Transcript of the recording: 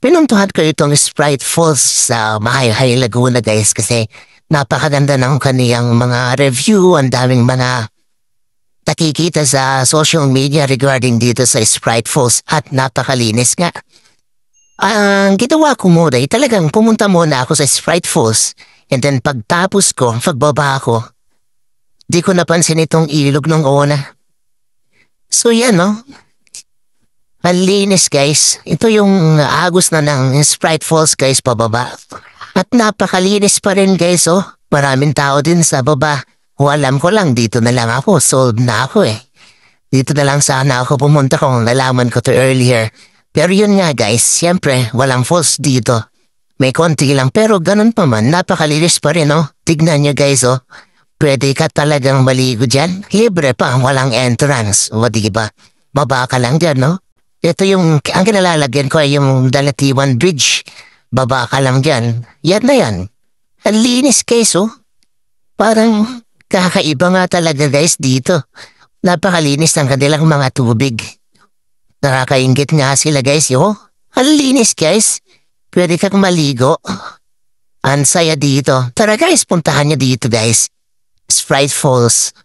Pinuntuhan ko itong Sprite Falls sa Mahayhay, Laguna guys kasi napakaganda ng kaniyang mga review. Ang daming mga nakikita sa social media regarding dito sa Sprite Falls at napakalinis nga. Ang ginawa ko muna ay talagang pumunta muna ako sa Sprite Falls and then pagtapos ko, pagbaba ko, di ko napansin itong ilog ng una. So yan no, ang linis guys. Ito yung agos na ng Sprite Falls guys pababa. At napakalinis pa rin guys oh. Maraming tao din sa baba. Alam ko lang dito na lang ako, sold na ako eh. Dito na lang sana ako pumunta kung nalaman ko to earlier. Pero yun nga guys, siyempre walang falls dito. May konti lang pero ganun pa man, napakalinis pa rin oh. Tignan nyo guys oh. Pwede ka talagang maligo dyan. Libre pa, walang entrance. O diba? Baba ka lang dyan no. Ito yung, ang kinalalagyan ko ay yung Dalatiwan Bridge. Baba ka lang dyan. Yan na yan. Ang linis guys oh. Parang kakaiba nga talaga guys dito. Napakalinis ng kanilang mga tubig. Nakakaingit nga sila guys yo. Ang linis guys. Pwede kang maligo. Ang saya dito. Tara guys, puntahan nyo dito guys. Sprite Falls.